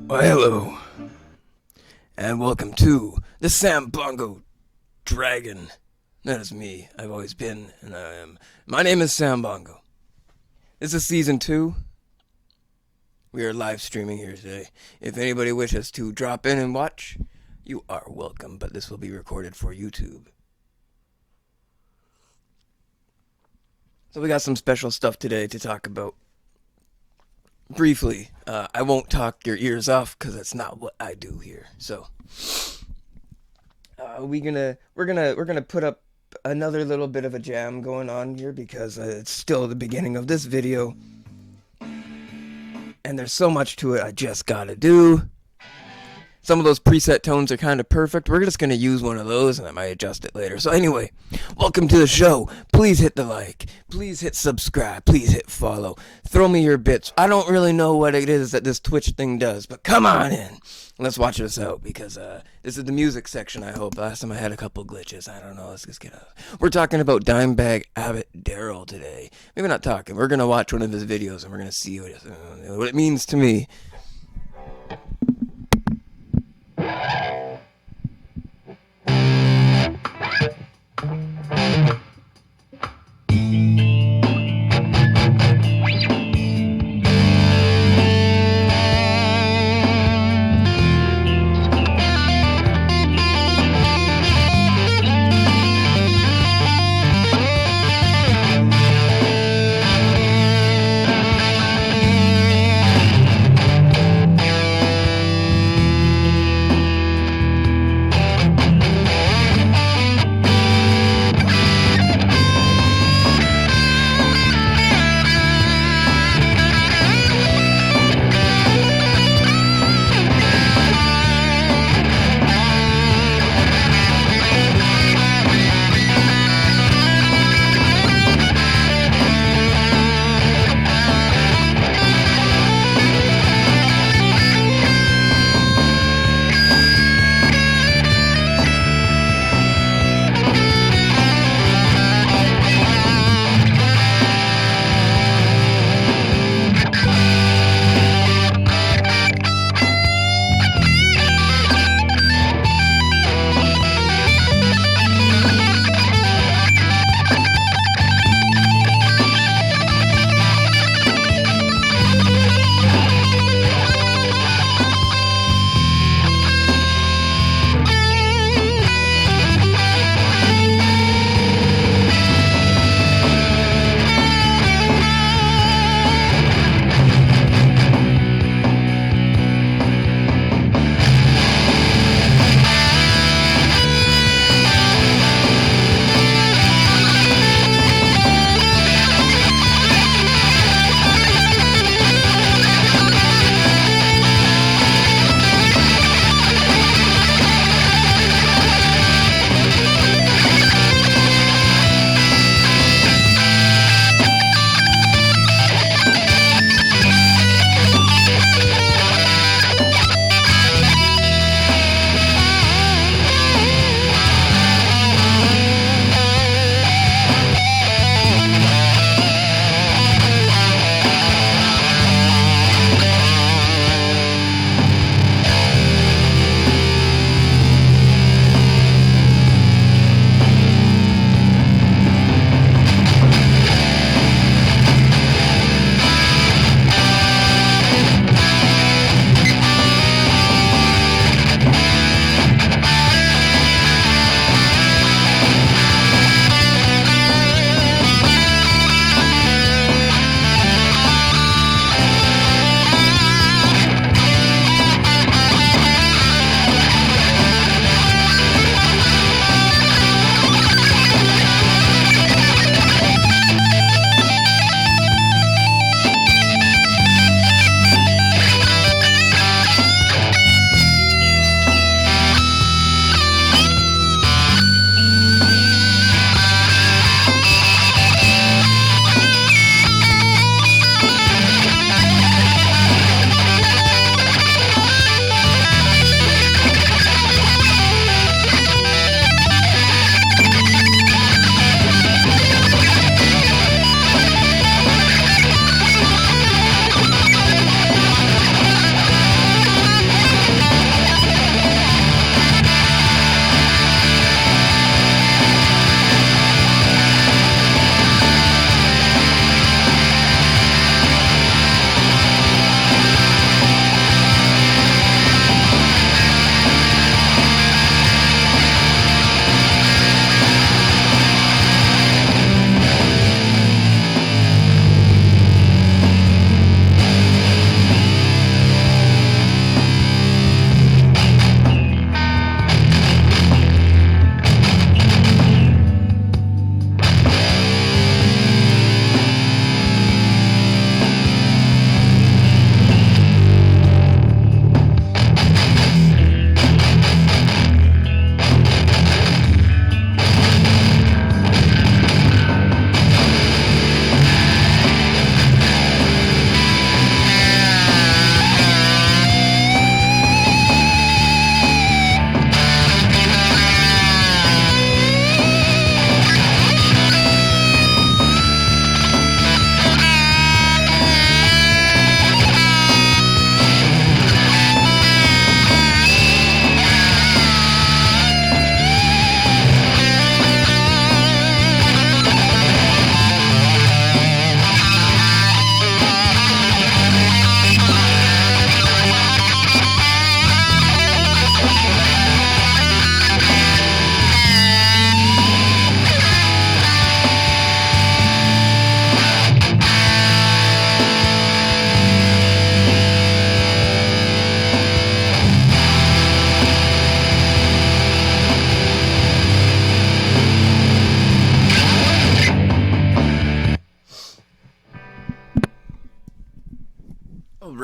Well, hello, and welcome to the Sambongo Dragon. That is me. I've always been, and I am. My name is Sambongo. This is Season 2. We are live streaming here today. If anybody wishes to drop in and watch, you are welcome, but this will be recorded for YouTube. So we got some special stuff today to talk about. Briefly, I won't talk your ears off because that's not what I do here. So, we're gonna put up another little bit of a jam going on here because it's still the beginning of this video, and there's so much to it I just gotta do. Some of those preset tones are kind of perfect. We're just going to use one of those and I might adjust it later. So anyway, welcome to the show. Please hit the like. Please hit subscribe. Please hit follow. Throw me your bits. I don't really know what it is that this Twitch thing does, but come on in. Let's watch this out because this is the music section, I hope. Last time I had a couple glitches. I don't know. Let's just get out. We're talking about Dimebag Abbott Darrell today. Maybe not talking. We're going to watch one of his videos and we're going to see what it means to me.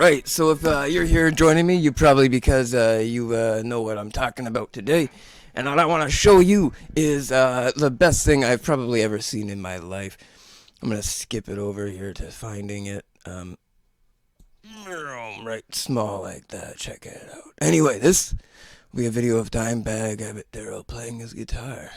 Right, so if you're here joining me, you probably because you know what I'm talking about today. And what I want to show you is the best thing I've probably ever seen in my life. I'm going to skip it over here to finding it. Right, small like that. Check it out. Anyway, this will be a video of Dimebag Abbott Darrell playing his guitar.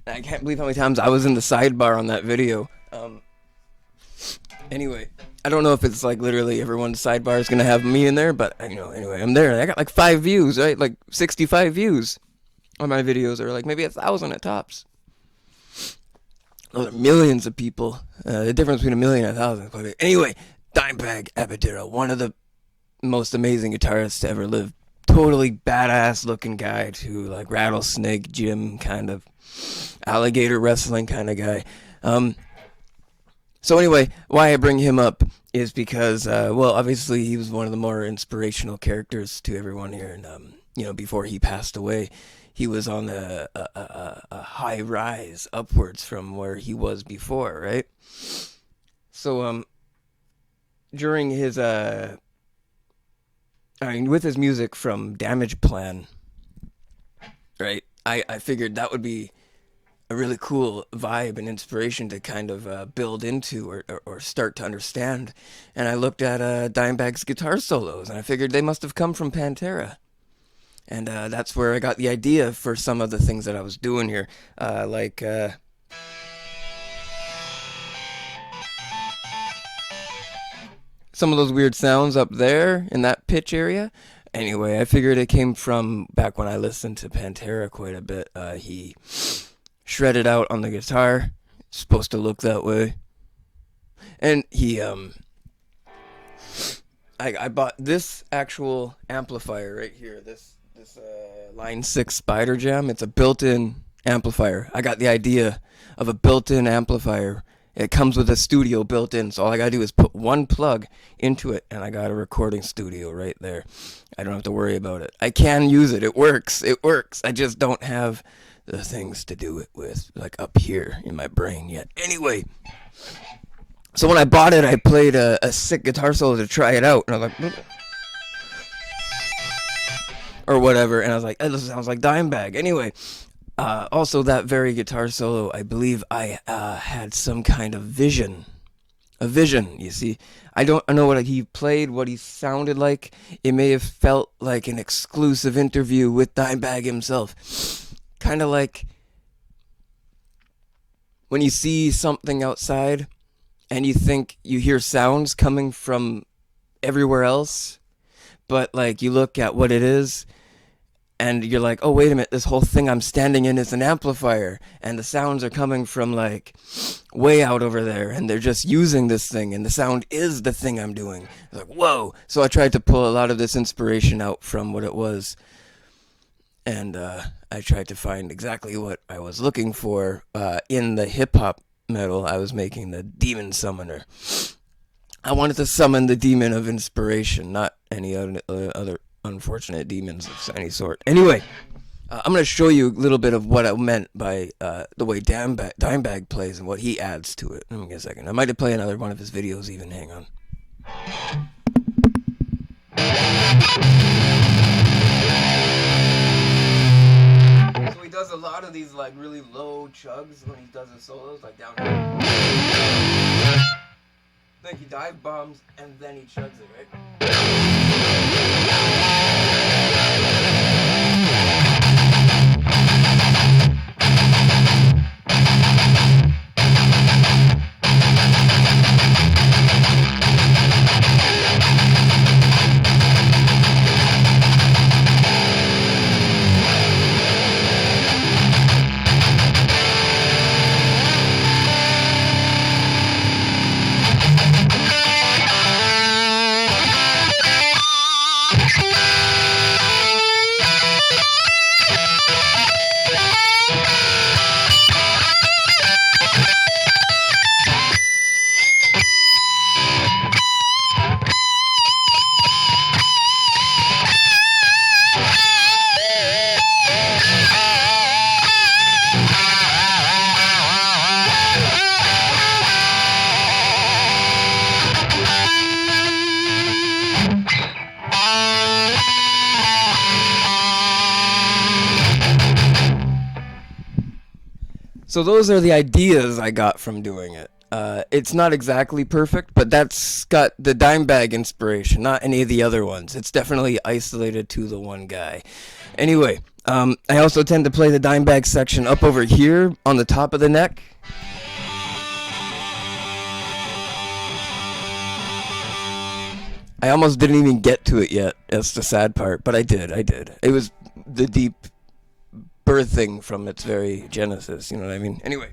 I can't believe how many times I was in the sidebar on that video. Anyway, I don't know if it's like literally everyone's sidebar is gonna have me in there, but anyway, I'm there. I got like 5 views, right? Like 65 views on my videos, or like maybe 1,000 at tops. Those are millions of people. The difference between a million and 1,000 is quite big. Anyway, Dimebag Abbott Darrell, one of the most amazing guitarists to ever live. Totally badass looking guy too, like rattlesnake Jim kind of alligator wrestling kind of guy. So anyway, why I bring him up is because, well, obviously he was one of the more inspirational characters to everyone here, and before he passed away, he was on a high rise upwards from where he was before, right? So during his with his music from Damage Plan, right? I figured that would be a really cool vibe and inspiration to kind of build into or start to understand. And I looked at Dimebag's guitar solos, and I figured they must have come from Pantera. And that's where I got the idea for some of the things that I was doing here. Like some of those weird sounds up there in that pitch area. Anyway, I figured it came from back when I listened to Pantera quite a bit. He shredded out on the guitar. It's supposed to look that way. And he I bought this actual amplifier right here. This Line 6 Spider Jam. It's a built-in amplifier. I got the idea of a built-in amplifier. It comes with a studio built in, so all I gotta do is put one plug into it, and I got a recording studio right there. I don't have to worry about it. I can use it. It works. It works. I just don't have the things to do it with, like up here in my brain yet. Anyway, so when I bought it, I played a sick guitar solo to try it out, and I was like, or whatever, and I was like, this sounds like Dimebag. Anyway, also that very guitar solo, I believe I had some kind of vision. A vision, you see. I don't know what he played, what he sounded like. It may have felt like an exclusive interview with Dimebag himself. Kind of like when you see something outside and you think you hear sounds coming from everywhere else, but like you look at what it is and you're like, oh, wait a minute, this whole thing I'm standing in is an amplifier, and the sounds are coming from like way out over there, and they're just using this thing, and the sound is the thing I'm doing. I was like, whoa. So I tried to pull a lot of this inspiration out from what it was, and I tried to find exactly what I was looking for in the hip-hop metal. I was making the demon summoner. I wanted to summon the demon of inspiration, not any other unfortunate demons of any sort. Anyway, I'm going to show you a little bit of what I meant by the way Dimebag plays and what he adds to it. Let me get a second. I might play another one of his videos even. Hang on. So he does a lot of these like really low chugs when he does his solos, like down here. Like he dive bombs and then he chugs it, right? So those are the ideas I got from doing it. It's not exactly perfect, but that's got the Dimebag inspiration, not any of the other ones. It's definitely isolated to the one guy. Anyway, I also tend to play the Dimebag section up over here on the top of the neck. I almost didn't even get to it yet. That's the sad part, but I did. It was the deep birthing from its very genesis, you know what I mean? Anyway.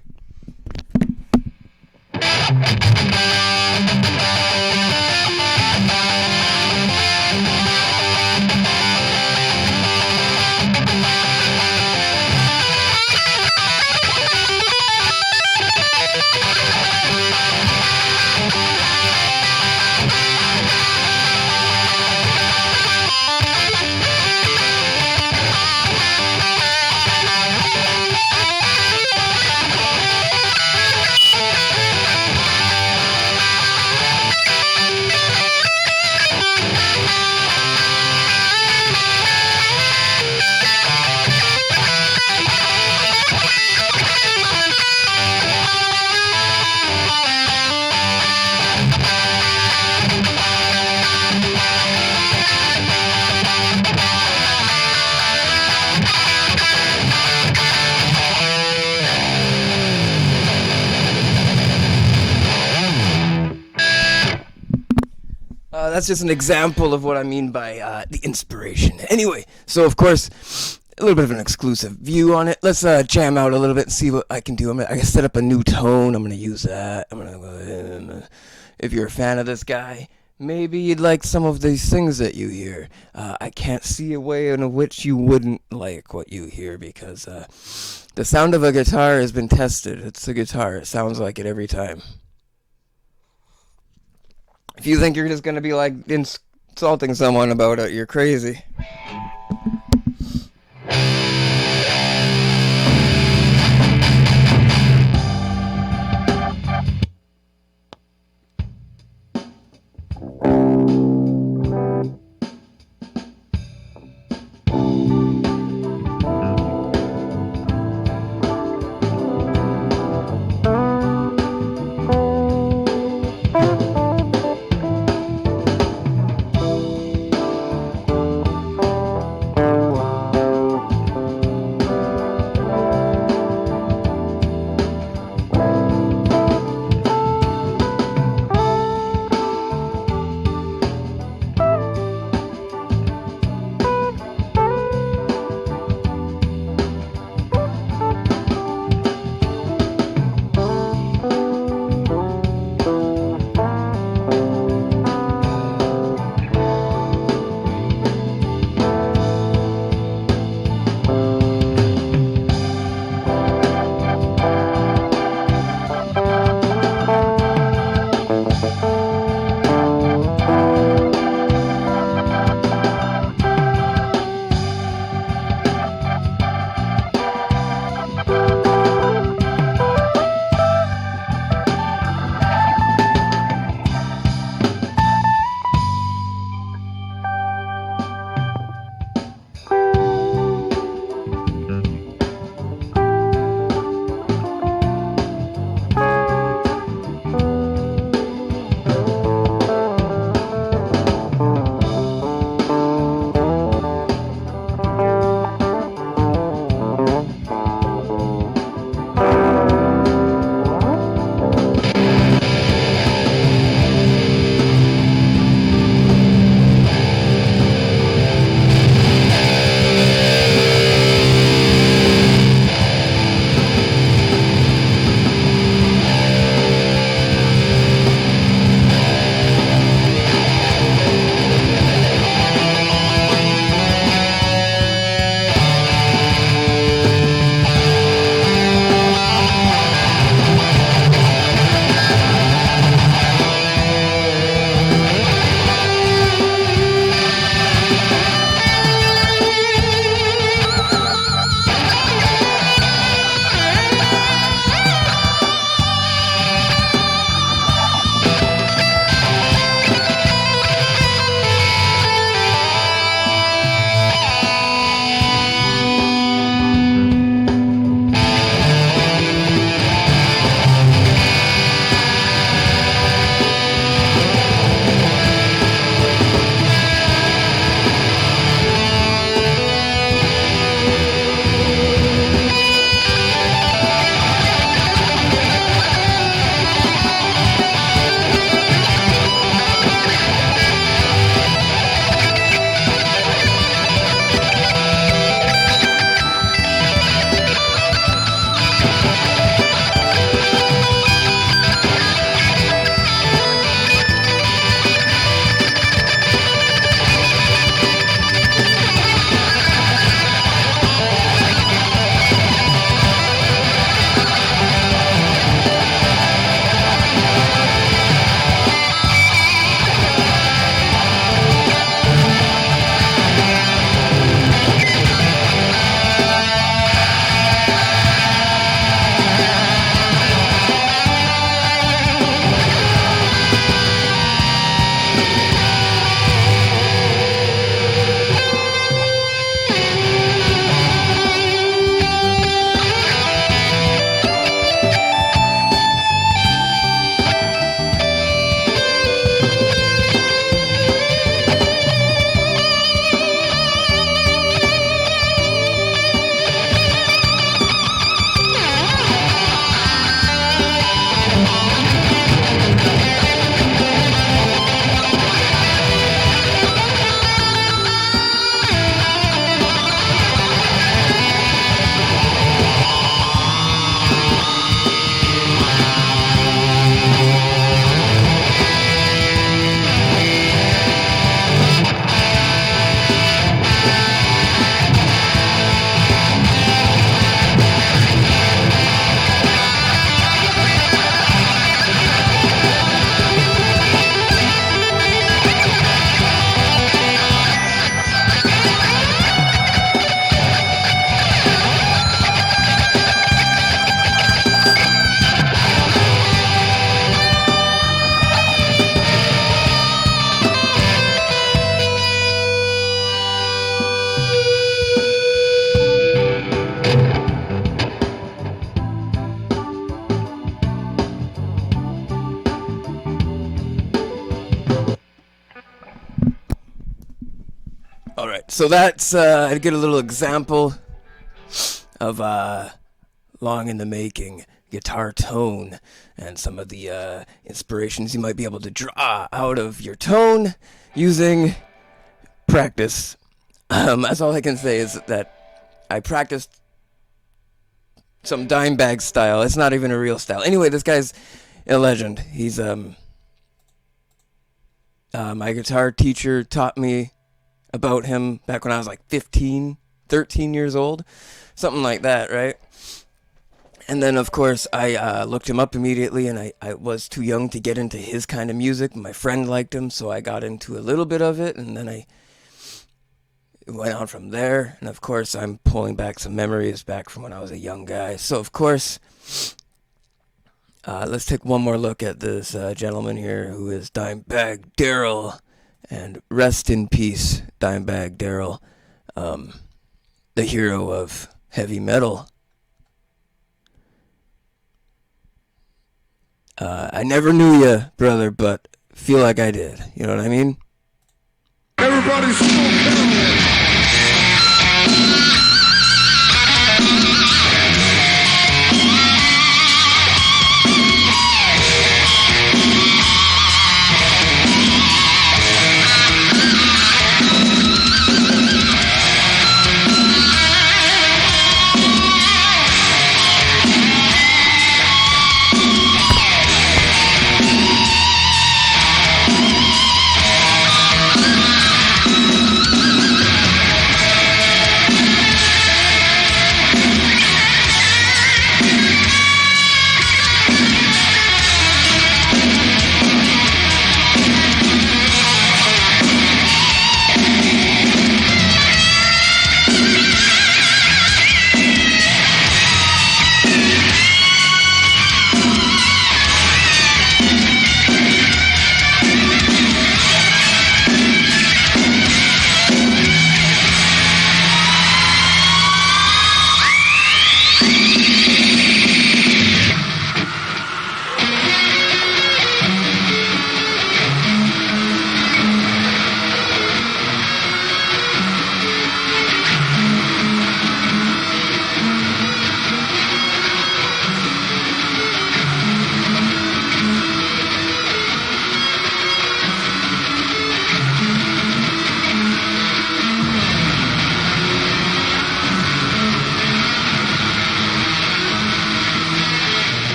That's just an example of what I mean by the inspiration. Anyway, so of course, a little bit of an exclusive view on it. Let's jam out a little bit and see what I can do. I can set up a new tone. I'm going to use that. I'm going to go ahead and, if you're a fan of this guy, Maybe you'd like some of these things that you hear. I can't see a way in which you wouldn't like what you hear because the sound of a guitar has been tested. It's a guitar. It sounds like it every time. If you think you're just gonna be like insulting someone about it, you're crazy. So that's I'd get a little example of long in the making guitar tone and some of the inspirations you might be able to draw out of your tone using practice. That's all I can say is that I practiced some dime bag style. It's not even a real style. Anyway, this guy's a legend. He's my guitar teacher taught me about him back when I was like 15, 13 years old, something like that, right? And then, of course, I looked him up immediately, and I was too young to get into his kind of music. My friend liked him, so I got into a little bit of it, and then I went on from there. And, of course, I'm pulling back some memories back from when I was a young guy. So, of course, let's take one more look at this gentleman here who is Dimebag Darrell. And rest in peace, Dimebag Darrell, the hero of heavy metal. I never knew you, brother, but feel like I did. You know what I mean? Everybody's smoking.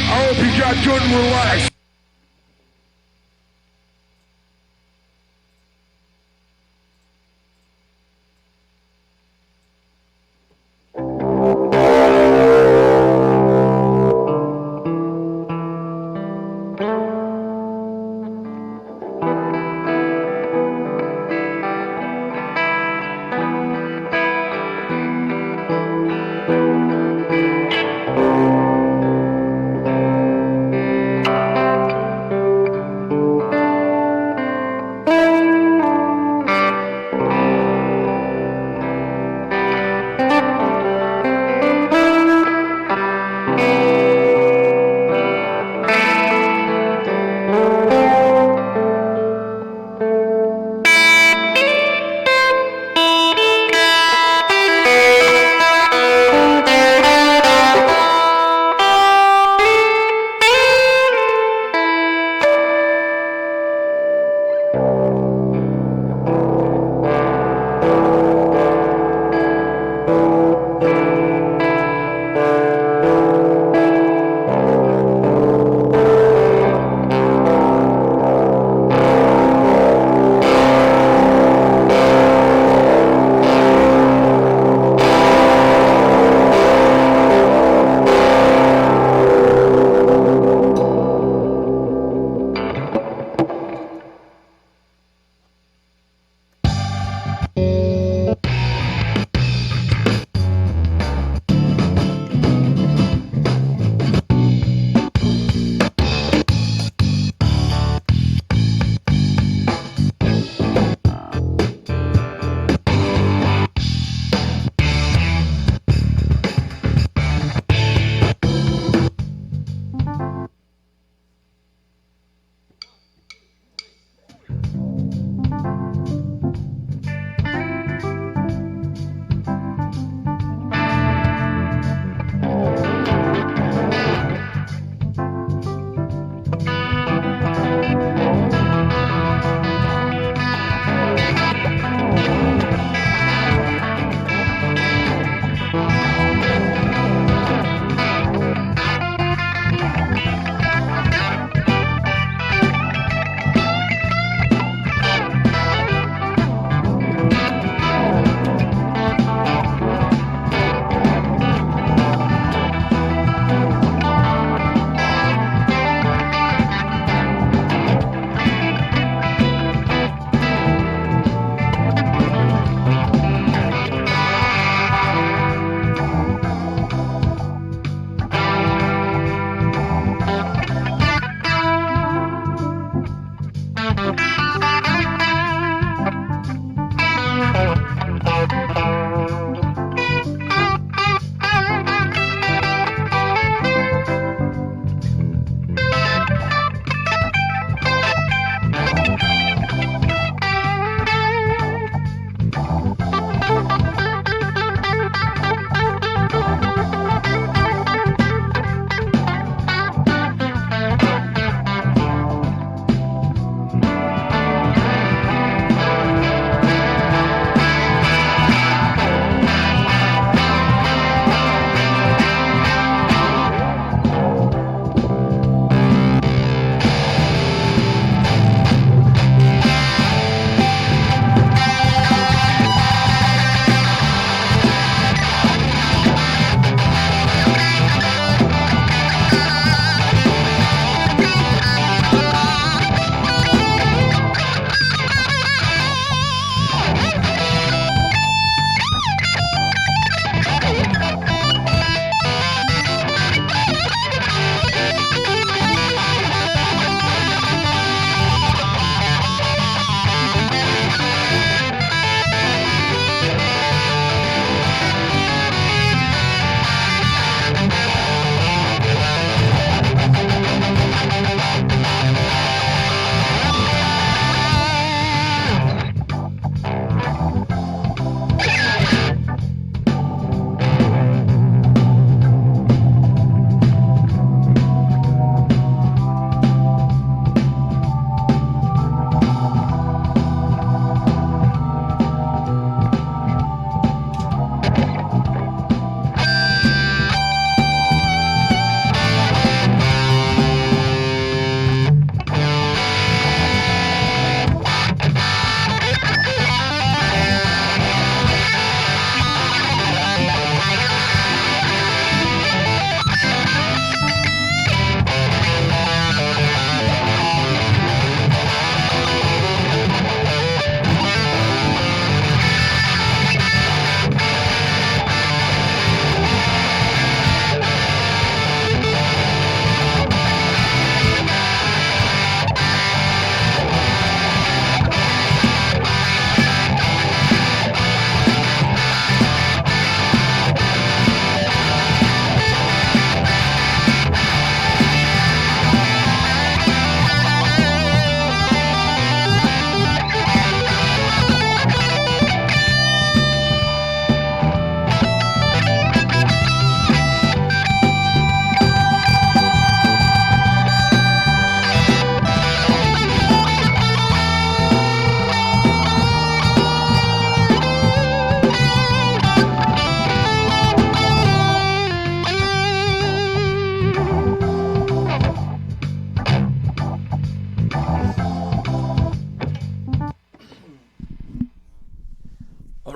I hope you got good and relaxed.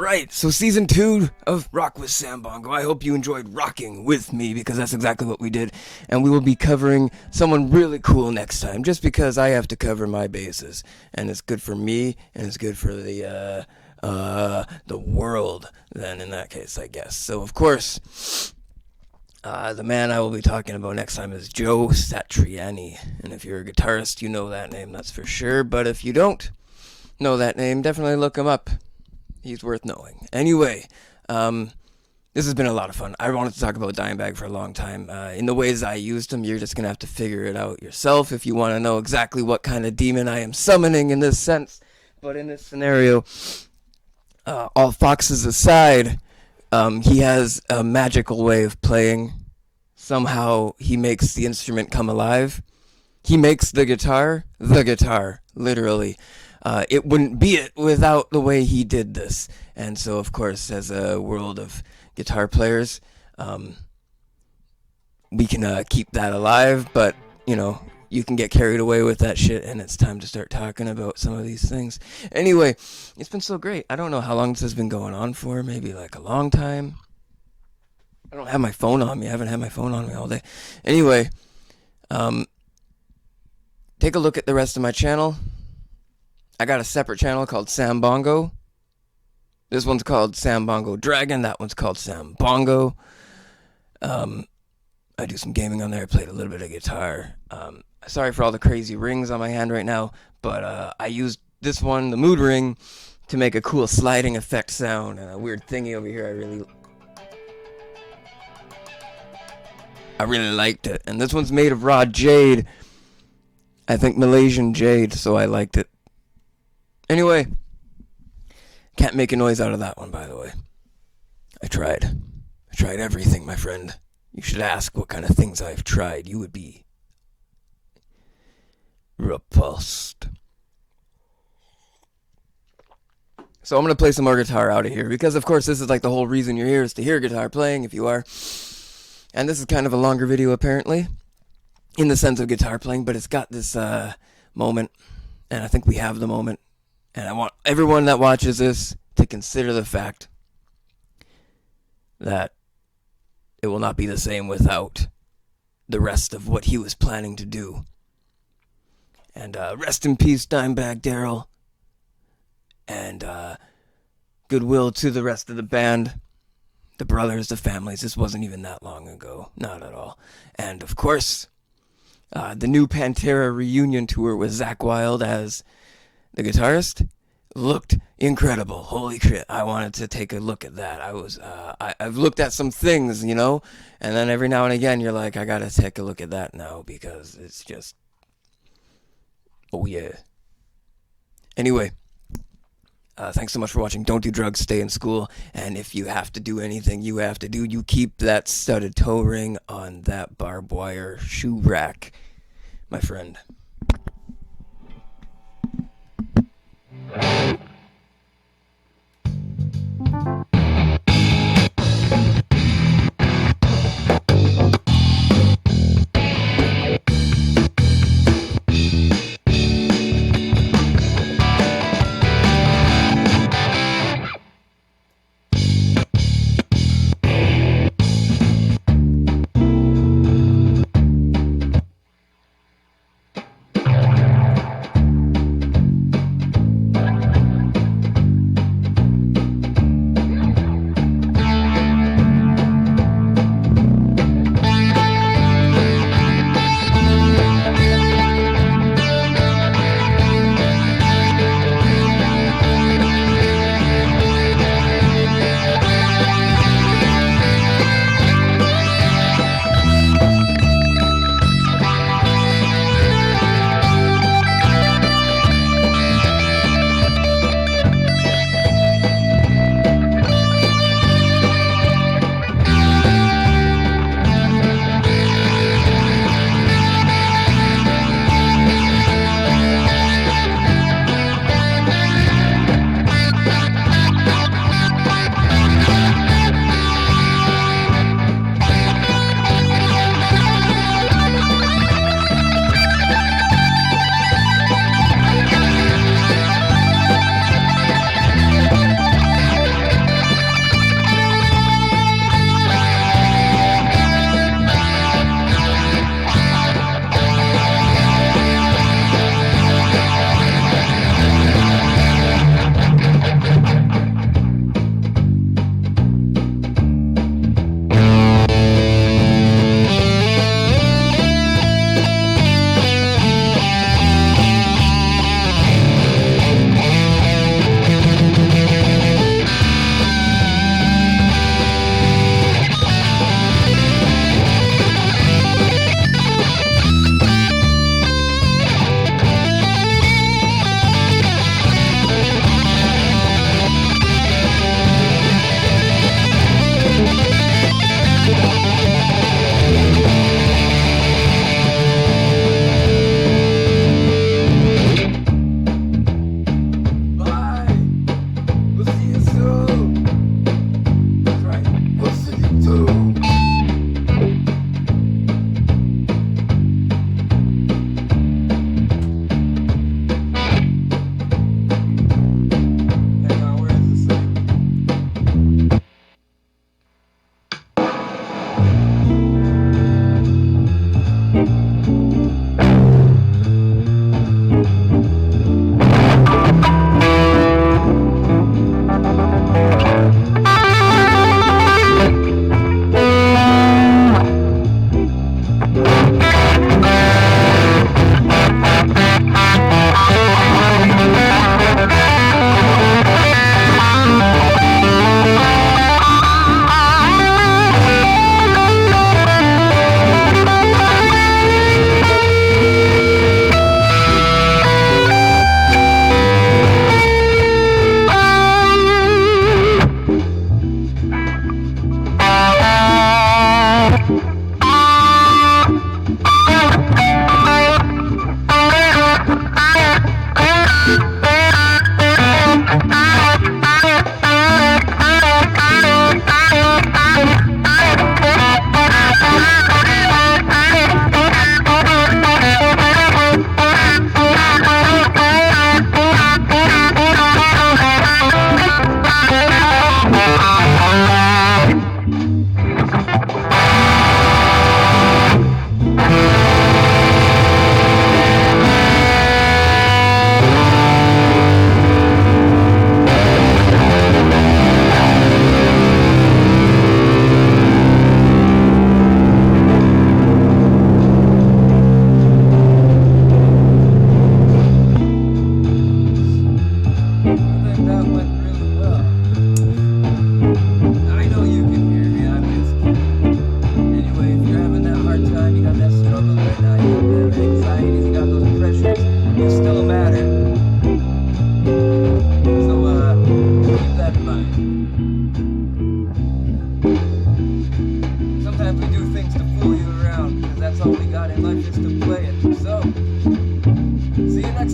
Alright, so season 2 of Rock with Sambongo. I hope you enjoyed rocking with me, because that's exactly what we did. And we will be covering someone really cool next time, just because I have to cover my bases. And it's good for me, and it's good for the world, then, in that case, I guess. So, of course, the man I will be talking about next time is Joe Satriani. And if you're a guitarist, you know that name, that's for sure. But if you don't know that name, definitely look him up. He's worth knowing. Anyway, this has been a lot of fun. I wanted to talk about Dimebag for a long time. In the ways I used him, you're just going to have to figure it out yourself if you want to know exactly what kind of demon I am summoning in this sense. But in this scenario, all foxes aside, he has a magical way of playing. Somehow he makes the instrument come alive. He makes the guitar, literally. It wouldn't be it without the way he did this. And so, of course, as a world of guitar players, we can keep that alive, but, you know, you can get carried away with that shit, and it's time to start talking about some of these things. Anyway, it's been so great. I don't know how long this has been going on for, maybe like a long time. I don't have my phone on me. I haven't had my phone on me all day. Anyway, take a look at the rest of my channel. I got a separate channel called Sambongo. This one's called Sambongo Dragon. That one's called Sambongo. I do some gaming on there. I played a little bit of guitar. Sorry for all the crazy rings on my hand right now, but I used this one, the mood ring, to make a cool sliding effect sound, and a weird thingy over here I really liked it. And this one's made of raw jade. I think Malaysian jade, so I liked it. Anyway, can't make a noise out of that one, by the way. I tried everything, my friend. You should ask what kind of things I've tried. You would be repulsed. So I'm going to play some more guitar out of here, because of course this is like the whole reason you're here, is to hear guitar playing, if you are. And this is kind of a longer video, apparently, in the sense of guitar playing, but it's got this moment, and I think we have the moment. And I want everyone that watches this to consider the fact that it will not be the same without the rest of what he was planning to do. And rest in peace, Dimebag Darrell. And goodwill to the rest of the band, the brothers, the families. This wasn't even that long ago. Not at all. And of course, the new Pantera reunion tour with Zakk Wylde as the guitarist looked incredible. Holy shit, I wanted to take a look at that. I've looked at some things, you know, and then every now and again you're like, I gotta take a look at that now, because it's just, oh yeah. Anyway, thanks so much for watching. Don't do drugs, stay in school, and if you have to do anything you have to do, you keep that studded toe ring on that barbed wire shoe rack, my friend.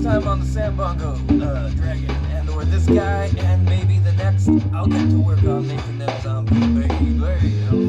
time on the Sambongo dragon, and or this guy, and maybe the next, I'll get to work on making them zombie baby. You know what I'm